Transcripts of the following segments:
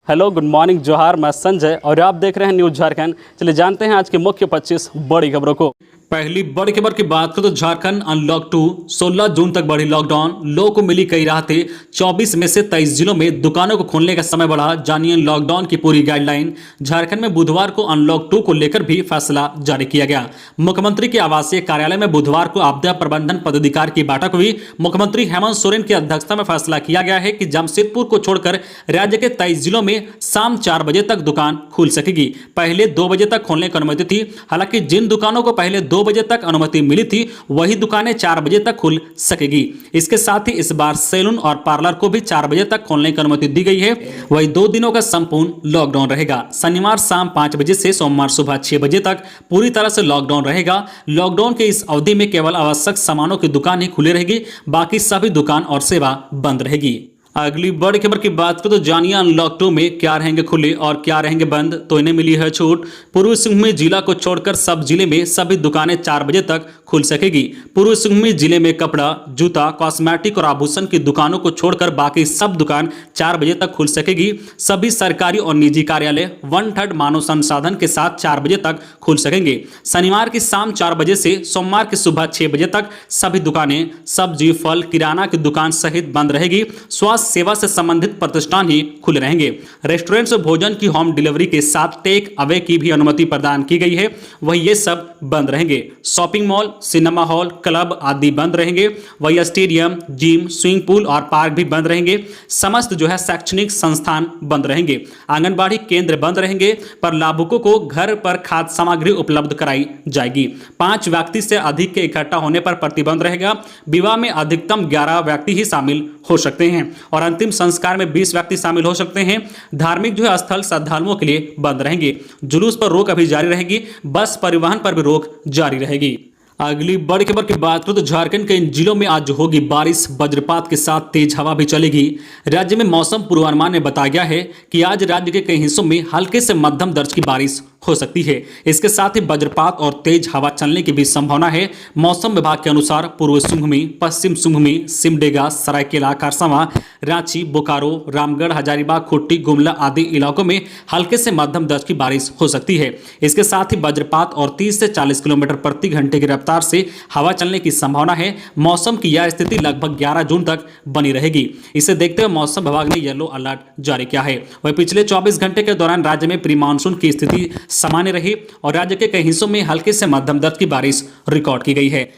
Hello, good morning, जोहार। मैं संजय और आप देख रहे हैं न्यूज़ झारखंड। चलिए जानते हैं आज की मुख्य 25 बड़ी खबरों को। पहली बड़ी खबर की बात करें तो झारखंड अनलॉक 2, 16 जून तक बढ़ी लॉकडाउन, लोगों को मिली कई राहतें। 24 में से 23 जिलों में दुकानों को खोलने का समय बढ़ा। जानिए लॉकडाउन की पूरी गाइडलाइन। झारखंड में बुधवार को अनलॉक 2 को लेकर भी फैसला जारी किया गया। मुख्यमंत्री के आवासीय कार्यालय में बुधवार को आपदा प्रबंधन पदाधिकारी की बैठक हुई। मुख्यमंत्री हेमंत सोरेन की अध्यक्षता में फैसला किया गया है कि जमशेदपुर को छोड़कर राज्य के 23 जिलों में शाम 4 बजे तक दुकान खुल सकेगी। पहले 2 बजे तक खोलने की अनुमति थी। हालांकि जिन दुकानों को पहले 2 बजे तक अनुमति मिली थी वही दुकानें 4 बजे तक खुल सकेगी। इसके साथ ही इस बार सैलून और पार्लर को भी 4 बजे तक खोलने की अनुमति दी गई है। वही 2 दिनों का संपूर्ण लॉकडाउन रहेगा। शनिवार शाम 5 बजे से सोमवार सुबह 6 बजे तक पूरी तरह से लॉकडाउन रहेगा। लॉकडाउन के इस अवधि में केवल आवश्यक सामानों की दुकान ही खुली रहेगी, बाकी सभी दुकान और सेवा बंद रहेगी। अगली बड़ी खबर की बात करें तो जानिए अनलॉक 2 में क्या रहेंगे खुले और क्या रहेंगे बंद। तो इन्हें मिली है छूट। पूर्वी सिंहभूम जिला को छोड़कर सब जिले में सभी दुकानें 4 बजे तक खुल सकेगी। पूर्वी सिंहभूम जिले में कपड़ा, जूता, कॉस्मेटिक और आभूषण की दुकानों को छोड़कर बाकी सब दुकान 4 बजे तक खुल सकेगी। सभी सरकारी और निजी कार्यालय 1/3 मानव संसाधन के साथ 4 बजे तक खुल सकेंगे। शनिवार की शाम 4 बजे से सोमवार की सुबह 6 बजे तक सभी दुकानें सब्जी, फल, किराना की दुकान सहित बंद रहेगी। स्वास्थ्य सेवा से संबंधित प्रतिष्ठान ही खुले रहेंगे। रेस्टोरेंट्स और भोजन की होम डिलीवरी के साथ टेक अवे की भी अनुमति प्रदान की गई है, वही ये सब बंद रहेंगे। Shopping mall, cinema hall, club आदि बंद रहेंगे। वही स्टेडियम, जिम, स्विमिंग पूल और पार्क भी बंद रहेंगे। समस्त शैक्षणिक संस्थान बंद रहेंगे। आंगनबाड़ी केंद्र बंद रहेंगे, पर लाभुकों को घर पर खाद्य सामग्री उपलब्ध कराई जाएगी। 5 व्यक्ति से अधिक के इकट्ठा होने पर प्रतिबंध रहेगा। विवाह में अधिकतम 11 व्यक्ति ही शामिल हो सकते हैं और अंतिम संस्कार में 20 व्यक्ति शामिल हो सकते हैं। धार्मिक स्थल श्रद्धालुओं के लिए बंद रहेंगे। जुलूस पर रोक अभी जारी रहेगी। बस परिवहन पर भी रोक जारी रहेगी। अगली बड़ी खबर की बात करें तो झारखंड के इन जिलों में आज होगी बारिश, वज्रपात के साथ तेज हवा भी चलेगी। राज्य में मौसम पूर्वानुमान में बताया गया है कि आज राज्य के कई हिस्सों में हल्के से मध्यम दर्ज की बारिश हो सकती है। इसके साथ ही वज्रपात और तेज हवा चलने की भी संभावना है। मौसम विभाग के अनुसार पूर्वी सिंहभूम, पश्चिम सिंहभूम, सिमडेगा, सरायकेला, खरसावां, रांची, बोकारो, रामगढ़, हजारीबाग, खूंटी, गुमला आदि इलाकों में हल्के से मध्यम दर्ज की बारिश हो सकती है। इसके साथ ही वज्रपात और 30 से 40 किलोमीटर प्रति घंटे की रफ्तार से हवा चलने की संभावना है। मौसम की यह स्थिति लगभग 11 जून तक बनी रहेगी। इसे देखते हुए मौसम विभाग ने येलो अलर्ट जारी किया है। वहीं पिछले 24 घंटे के दौरान राज्य में प्री मानसून की स्थिति सामान्य रही और राज्य के कई हिस्सों में हल्के से मध्यम दर्ज की बारिश रिकॉर्ड की गई है।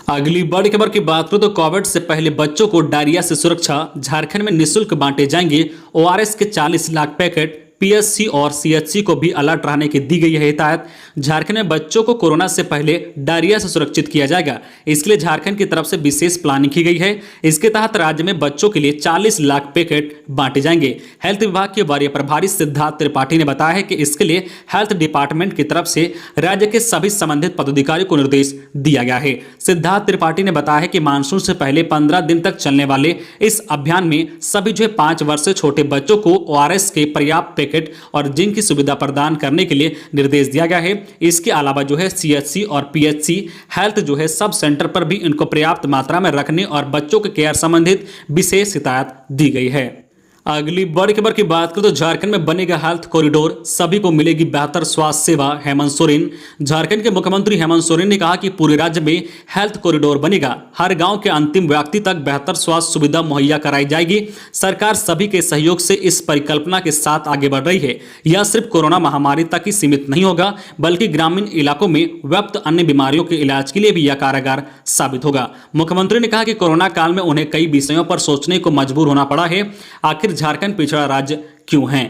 अगली बड़ी खबर की बात करें तो कोविड से पहले बच्चों को डायरिया से सुरक्षा, झारखंड में निःशुल्क बांटे जाएंगे ओआरएस के 40 लाख पैकेट। पीएचसी और सीएचसी को भी अलर्ट रहने की दी गई है हिदायत। झारखंड में बच्चों को कोरोना से पहले डायरिया से सुरक्षित किया जाएगा। इसके लिए झारखंड की तरफ से विशेष प्लानिंग की गई है। इसके तहत राज्य में बच्चों के लिए 40 लाख पैकेट बांटे जाएंगे। हेल्थ विभाग के वरीय प्रभारी सिद्धार्थ त्रिपाठी ने बताया है कि इसके लिए हेल्थ डिपार्टमेंट की तरफ से राज्य के सभी संबंधित पदाधिकारियों को निर्देश दिया गया है। सिद्धार्थ त्रिपाठी ने बताया है कि मानसून से पहले 15 दिन तक चलने वाले इस अभियान में सभी 5 वर्ष से छोटे बच्चों को ओआरएस के पर्याप्त पैकेट और जिंक की सुविधा प्रदान करने के लिए निर्देश दिया गया है। इसके अलावा सीएचसी और पीएचसी हेल्थ सब सेंटर पर भी इनको पर्याप्त मात्रा में रखने और बच्चों के केयर संबंधित विशेष हिदायत दी गई है। अगली बड़ी खबर की बात करें तो झारखंड में बनेगा हेल्थ कॉरिडोर, सभी को मिलेगी बेहतर स्वास्थ्य सेवा। हेमंत सोरेन। झारखंड के मुख्यमंत्री हेमंत सोरेन ने कहा कि पूरे राज्य में हेल्थ कॉरिडोर बनेगा। हर गांव के अंतिम व्यक्ति तक बेहतर स्वास्थ्य सुविधा मुहैया कराई जाएगी। सरकार सभी के सहयोग से इस परिकल्पना के साथ आगे बढ़ रही है। यह सिर्फ कोरोना महामारी तक ही सीमित नहीं होगा, बल्कि ग्रामीण इलाकों में व्याप्त अन्य बीमारियों के इलाज के लिए भी यह कारगर साबित होगा। मुख्यमंत्री ने कहा कि कोरोना काल में उन्हें कई विषयों पर सोचने को मजबूर होना पड़ा है। आखिर झारखंड पिछड़ा राज्य क्यों है।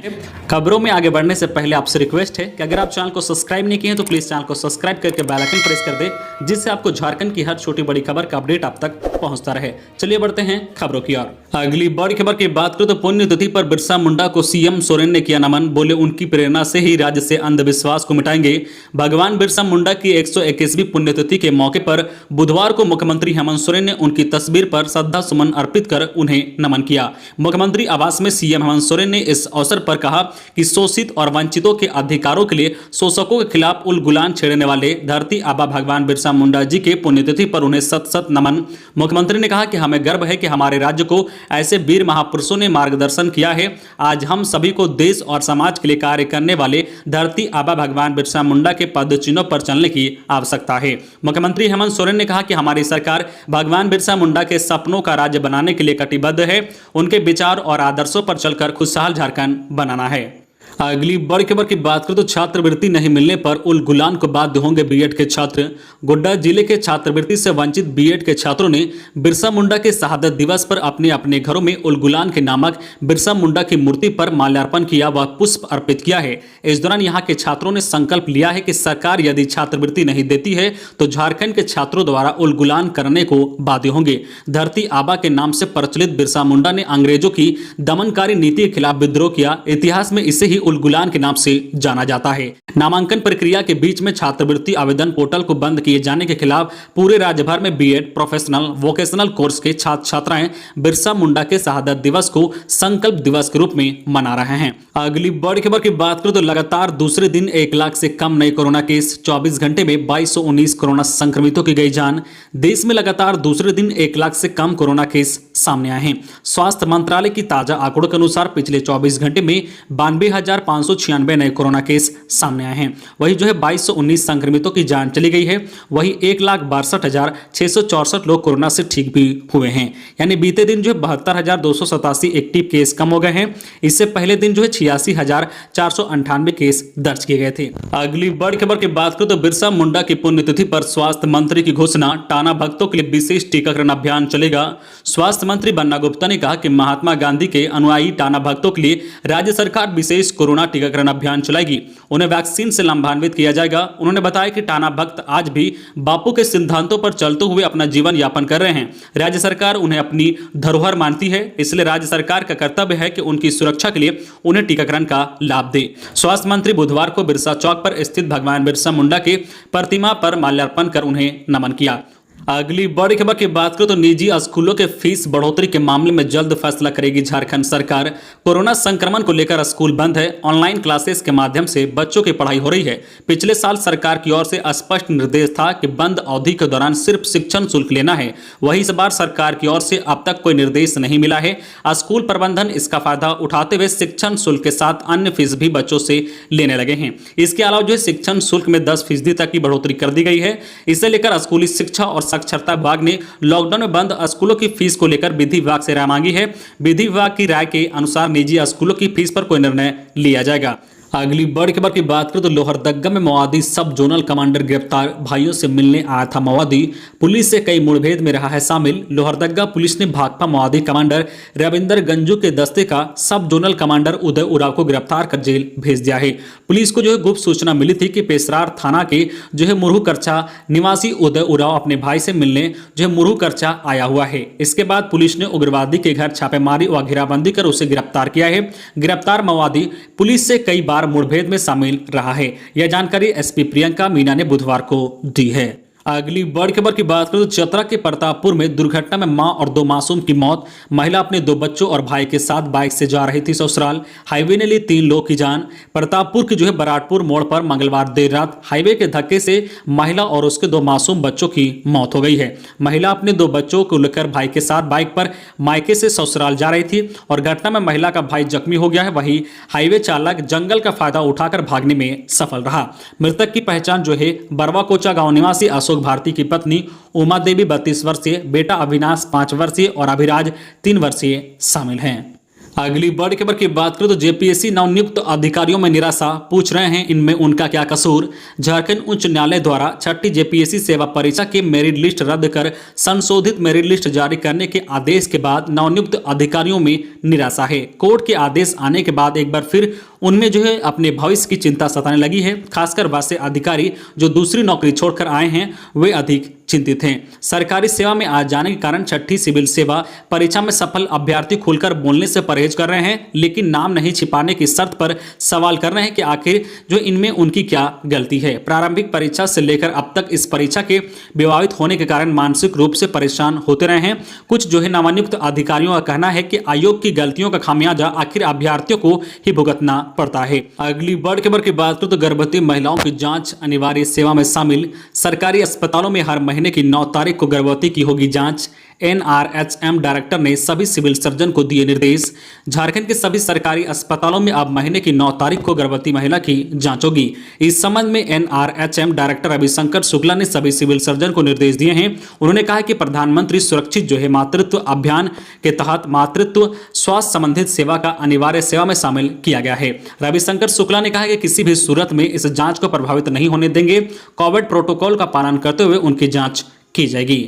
खबरों में आगे बढ़ने से पहले आपसे रिक्वेस्ट है कि अगर आप चैनल को सब्सक्राइब नहीं किए हैं तो प्लीज चैनल को सब्सक्राइब करके बेल आइकन प्रेस कर दें, जिससे आपको झारखंड की हर छोटी बड़ी खबर का अपडेट आप तक पहुंचता रहे। चलिए बढ़ते हैं खबरों की ओर। अगली बड़ी खबर की बात करें तो पुण्यतिथि पर बिरसा मुंडा को सीएम सोरेन ने किया नमन। बोले उनकी प्रेरणा से ही राज्य से अंधविश्वास को मिटाएंगे। भगवान बिरसा मुंडा की 121वीं पुण्यतिथि के मौके पर बुधवार को मुख्यमंत्री हेमंत सोरेन ने उनकी तस्वीर पर श्रद्धा सुमन अर्पित कर उन्हें नमन किया। मुख्यमंत्री आवास में सीएम हेमंत सोरेन ने इस इस अवसर पर कहा कि शोषित और वंचितों के अधिकारों के लिए शोषकों के खिलाफ उलगुलान छेड़ने वाले धरती आबा भगवान बिरसा मुंडा जी के पुण्यतिथि पर उन्हें सत सत नमन। मुख्यमंत्री ने कहा कि हमें गर्व है कि हमारे राज्य को ऐसे वीर महापुरुषों ने मार्गदर्शन किया है। आज हम सभी को देश और समाज के लिए कार्य करने वाले धरती आबा भगवान बिरसा मुंडा के पद चिन्हों पर चलने की आवश्यकता है। मुख्यमंत्री हेमंत सोरेन ने कहा कि हमारी सरकार भगवान बिरसा मुंडा के सपनों का राज्य बनाने के लिए कटिबद्ध है। उनके विचार और आदर्शों पर चलकर खुशहाल झारखंड बनाना है। अगली बड़ी खबर की बात करें तो छात्रवृत्ति नहीं मिलने पर उलगुलान को बाध्य होंगे बीएड के छात्र। गोड्डा जिले के छात्रवृत्ति से वंचित बीएड के छात्रों ने बिरसा मुंडा के शहादत दिवस पर अपने अपने घरों में उलगुलान के नामक बिरसा मुंडा की मूर्ति पर माल्यार्पण किया व पुष्प अर्पित किया है। इस दौरान यहाँ के छात्रों ने संकल्प लिया है कि सरकार यदि छात्रवृत्ति नहीं देती है तो झारखंड के छात्रों द्वारा उलगुलान करने को बाध्य होंगे। धरती आबा के नाम से प्रचलित बिरसा मुंडा ने अंग्रेजों की दमनकारी नीति के खिलाफ विद्रोह किया। इतिहास में इसे ही उलगुलान के नाम से जाना जाता है। नामांकन प्रक्रिया के बीच में छात्रवृत्ति आवेदन पोर्टल को बंद किए जाने के खिलाफ पूरे राज्य भर में बीएड प्रोफेशनल वोकेशनल कोर्स के छात्र छात्राएं बिरसा मुंडा के शहादत दिवस को संकल्प दिवस के रूप में मना रहे हैं। अगली बड़ी खबर की बात करें तो लगातार दूसरे दिन 1 लाख से कम नए कोरोना केस, 24 घंटे में 2219 कोरोना संक्रमितों की गई जान। देश में लगातार दूसरे दिन 1 लाख से कम कोरोना केस सामने आए हैं। स्वास्थ्य मंत्रालय की ताजा आंकड़ों के अनुसार पिछले 24 घंटे में 92,596 नए कोरोना केस सामने आए हैं। वही 2219 संक्रमितों की जान चली गई है। वही 1,62,664 लोग कोरोना से ठीक भी हुए हैं। यानी बीते दिन 72,287 एक्टिव केस कम हो गए हैं। इससे पहले दिन 86,498 केस दर्ज किए गए थे। अगली बड़ी खबर की बात करें तो बिरसा मुंडा की पुण्यतिथि पर स्वास्थ्य मंत्री की घोषणा, टाना भक्तों के लिए विशेष टीकाकरण अभियान चलेगा। स्वास्थ्य मंत्री बन्ना गुप्ता ने कहा कि महात्मा गांधी के अनुयायी टाना भक्तों के लिए राज्य सरकार विशेष कोरोना टीकाकरण अभियान चलाएगी। उन्हें वैक्सीन से लाभान्वित किया जाएगा। उन्होंने बताया कि टाना भक्त आज भी बापू के सिद्धांतों पर चलते हुए अपना जीवन यापन कर रहे हैं। राज्य सरकार उन्हें अपनी धरोहर मानती है, इसलिए राज्य सरकार का कर्तव्य है कि उनकी सुरक्षा के लिए उन्हें टीकाकरण का लाभ दे। स्वास्थ्य मंत्री बुधवार को बिरसा चौक पर स्थित भगवान बिरसा मुंडा के प्रतिमा पर माल्यार्पण कर उन्हें नमन किया। अगली बड़ी खबर की बात करें तो निजी स्कूलों के फीस बढ़ोतरी के मामले में जल्द फैसला करेगी झारखंड सरकार। कोरोना संक्रमण को लेकर स्कूल बंद है। ऑनलाइन क्लासेस के माध्यम से बच्चों की पढ़ाई हो रही है। पिछले साल सरकार की ओर से स्पष्ट निर्देश था कि बंद अवधि के दौरान सिर्फ शिक्षण शुल्क लेना है। वहीं इस बार सरकार की ओर से अब तक कोई निर्देश नहीं मिला है। स्कूल प्रबंधन इसका फायदा उठाते हुए शिक्षण शुल्क के साथ अन्य फीस भी बच्चों से लेने लगे हैं। इसके अलावा शिक्षण शुल्क में 10% तक की बढ़ोतरी कर दी गई है। इसे लेकर स्कूली शिक्षा और साक्षरता विभाग ने लॉकडाउन में बंद स्कूलों की फीस को लेकर विधि विभाग से राय मांगी है। विधि विभाग की राय के अनुसार निजी स्कूलों की फीस पर कोई निर्णय लिया जाएगा। अगली बड़ी खबर की बात करें तो लोहरदग्गा में माओवादी सब जोनल कमांडर गिरफ्तार। भाइयों से मिलने आया था माओवादी, पुलिस से कई मुठभेड़ में रहा है शामिल। लोहरदग्गा पुलिस ने भाकपा माओवादी कमांडर रविंदर गंजू के दस्ते का सब जोनल कमांडर उदय उराव को गिरफ्तार कर जेल भेज दिया है। पुलिस को गुप्त सूचना मिली थी कि पेशरार थाना के मुरहू करचा निवासी उदय उराव अपने भाई से मिलने मुरहू करचा आया हुआ है। इसके बाद पुलिस ने उग्रवादी के घर छापेमारी व घेराबंदी कर उसे गिरफ्तार किया है। गिरफ्तार माओवादी पुलिस से कई बार मुठभेड़ में शामिल रहा है। यह जानकारी एसपी प्रियंका मीना ने बुधवार को दी है। अगली बड़ी खबर की बात करें तो चतरा के प्रतापपुर में दुर्घटना में मां और 2 मासूम की मौत। महिला अपने 2 बच्चों और भाई के साथ बाइक से जा रही थी ससुराल। हाईवे ने ली 3 लोगों की जान। प्रतापपुर की बराटपुर मोड़ पर मंगलवार देर रात हाईवे के धक्के से महिला और उसके 2 मासूम बच्चों की मौत हो गई है। महिला अपने 2 बच्चों को लेकर भाई के साथ बाइक पर मायके से ससुराल जा रही थी और घटना में महिला का भाई जख्मी हो गया है। वहीं हाईवे चालक जंगल का फायदा उठाकर भागने में सफल रहा। मृतक की पहचान बरवा कोचा गांव निवासी भारती की पत्नी उमा देवी 32 वर्षीय, बेटा अविनाश 5 वर्षीय और अभिराज 3 वर्षीय शामिल हैं। अगली बड़ी खबर की बात करें तो जेपीएससी नवनियुक्त अधिकारियों में निराशा, पूछ रहे हैं इनमें उनका क्या कसूर। झारखंड उच्च न्यायालय द्वारा 6ठी जेपीएससी सेवा परीक्षा के मेरिट लिस्ट रद्द कर संशोधित मेरिट लिस्ट जारी करने के आदेश के बाद नवनियुक्त अधिकारियों में निराशा है। कोर्ट के आदेश आने के बाद एक बार फिर उनमें अपने भविष्य की चिंता सताने लगी है। खासकर वैसे अधिकारी जो दूसरी नौकरी छोड़कर आए हैं वे अधिक चिंतित हैं। सरकारी सेवा में आ जाने के कारण छठी सिविल सेवा परीक्षा में सफल अभ्यर्थी खुलकर बोलने से परहेज कर रहे हैं, लेकिन नाम नहीं छिपाने की शर्त पर सवाल कर रहे हैं कि आखिर जो इनमें उनकी क्या गलती है। प्रारंभिक परीक्षा से लेकर अब तक इस परीक्षा के विवाहित होने के कारण मानसिक रूप से परेशान होते रहे हैं। कुछ जो है नवनियुक्त अधिकारियों का कहना है कि आयोग की गलतियों का खामियाजा आखिर अभ्यर्थियों को ही भुगतना पड़ता है। अगली बड़ी खबर की बात करें तो गर्भवती महिलाओं की जांच अनिवार्य सेवा में शामिल। सरकारी अस्पतालों में हर महीने की 9 तारीख को गर्भवती की होगी जांच। NRHM डायरेक्टर ने सभी सिविल सर्जन को दिए निर्देश। झारखंड के सभी सरकारी अस्पतालों में अब महीने की 9 तारीख को गर्भवती महिला की जांच होगी। इस संबंध में NRHM डायरेक्टर रविशंकर शुक्ला ने सभी सिविल सर्जन को निर्देश दिए हैं। उन्होंने कहा कि प्रधानमंत्री सुरक्षित जो है मातृत्व अभियान के तहत मातृत्व स्वास्थ्य संबंधित सेवा का अनिवार्य सेवा में शामिल किया गया है। रविशंकर शुक्ला ने कहा कि किसी भी सूरत में इस जांच को प्रभावित नहीं होने देंगे। कोविड प्रोटोकॉल का पालन करते हुए उनकी जांच की जाएगी।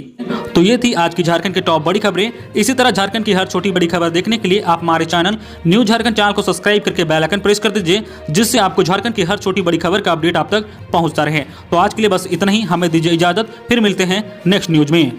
तो ये थी आज की झारखंड की टॉप बड़ी खबरें। इसी तरह झारखंड की हर छोटी बड़ी खबर देखने के लिए आप हमारे चैनल न्यूज़ झारखंड चैनल को सब्सक्राइब करके बेल आइकन प्रेस कर दीजिए, जिससे आपको झारखंड की हर छोटी बड़ी खबर का अपडेट आप तक पहुंचता रहे। तो आज के लिए बस इतना ही, हमें दीजिए इजाजत, फिर मिलते हैं नेक्स्ट न्यूज में।